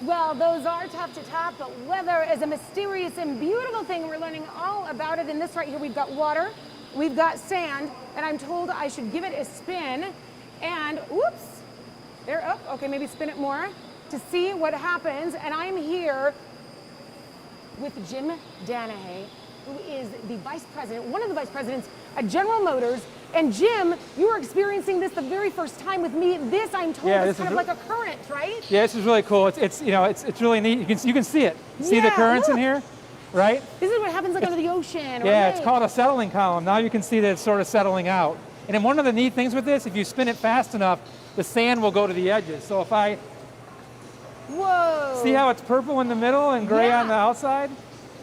Well, those are tough to top, but weather is a mysterious and beautiful thing. We're learning all about it in this right here. We've got water, we've got sand, and I'm told I should give it a spin. And whoops, they're up. Okay, maybe spin it more to see what happens. And I'm here with Jim Danahay, who is the vice president, one of the vice presidents at General Motors. And Jim, you were experiencing this the very first time with me. This, I'm told, is kind of like a current, right? Yeah, this is really cool. It's really neat. You can see it. See the currents in here, right? This is what happens like under the ocean. Yeah, it's called a settling column. Now you can see that it's sort of settling out. And then one of the neat things with this, if you spin it fast enough, the sand will go to the edges. So if I see how it's purple in the middle and gray on the outside,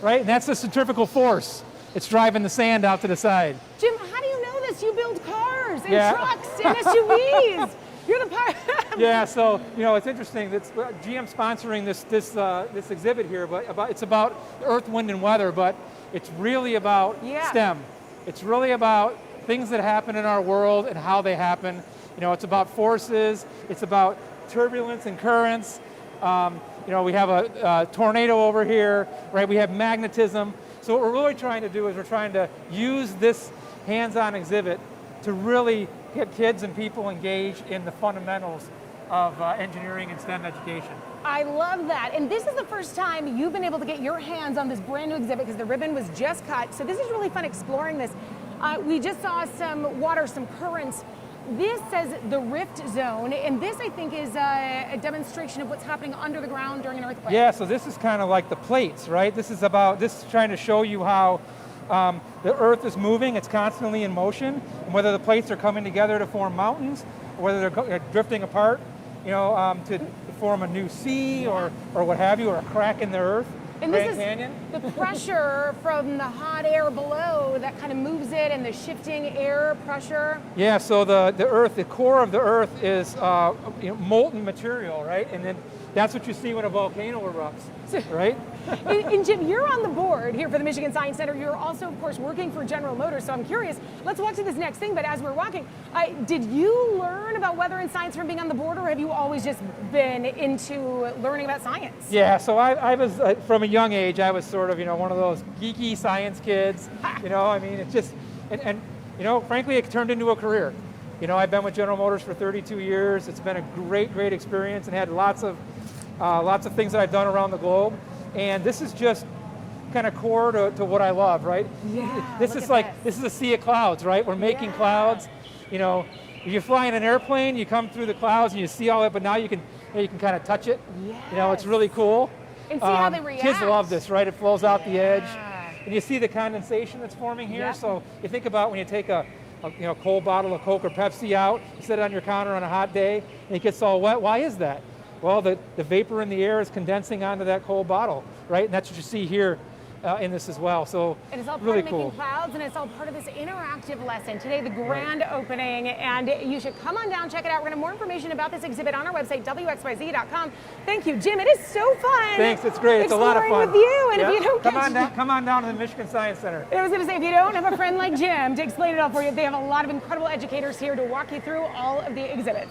right? And that's the centrifugal force. It's driving the sand out to the side. Jim, how do you know this? You build cars and trucks and SUVs. You're the pilot. Yeah, so it's interesting. It's GM sponsoring this exhibit here, but it's about Earth, Wind, and Weather. But it's really about STEM. It's really about things that happen in our world and how they happen. It's about forces. It's about turbulence and currents. We have a tornado over here, right? We have magnetism. So what we're really trying to do is we're trying to use this hands-on exhibit to really get kids and people engaged in the fundamentals of engineering and STEM education. I love that. And this is the first time you've been able to get your hands on this brand new exhibit because the ribbon was just cut. So this is really fun exploring this. We just saw some water, some currents. This says the rift zone, and this I think is a demonstration of what's happening under the ground during an earthquake. Yeah, so this is kind of like the plates, right? This is trying to show you how the Earth is moving, it's constantly in motion, and whether the plates are coming together to form mountains, or whether they're drifting apart, to form a new sea or what have you, or a crack in the Earth. And this is the pressure from the hot air below that kind of moves it, and the shifting air pressure. Yeah, so the Earth, the core of the Earth is molten material, right? And then that's what you see when a volcano erupts, right? And Jim, you're on the board here for the Michigan Science Center. You're also, of course, working for General Motors, so I'm curious. Let's walk to this next thing, but as we're walking, did you learn about weather and science from being on the board, or have you always just been into learning about science? Yeah, so I was, from a young age, I was sort of, one of those geeky science kids. I mean, it's just, and frankly, it turned into a career. I've been with General Motors for 32 years. It's been a great, great experience, and had lots of things that I've done around the globe. And this is just kind of core to what I love, right? Yeah. This is a sea of clouds, right? We're making clouds. If you fly in an airplane, you come through the clouds and you see all that, but now you can kind of touch it. Yes. It's really cool. And see how they react. Kids love this, right? It flows out the edge. And you see the condensation that's forming here. So you think about when you take a cold bottle of Coke or Pepsi out, you set it on your counter on a hot day, and it gets all wet. Why is that? Well, the vapor in the air is condensing onto that cold bottle, right? And that's what you see here in this as well. So and it's all part really of cool. Making clouds, and it's all part of this interactive lesson. Today, the grand opening, and you should come on down, check it out. We're going to have more information about this exhibit on our website, WXYZ.com. Thank you, Jim. It is so fun. Thanks, it's great. It's a lot of fun. With you, and if you don't come on down to the Michigan Science Center. I was going to say, if you don't have a friend like Jim to explain it all for you, they have a lot of incredible educators here to walk you through all of the exhibits.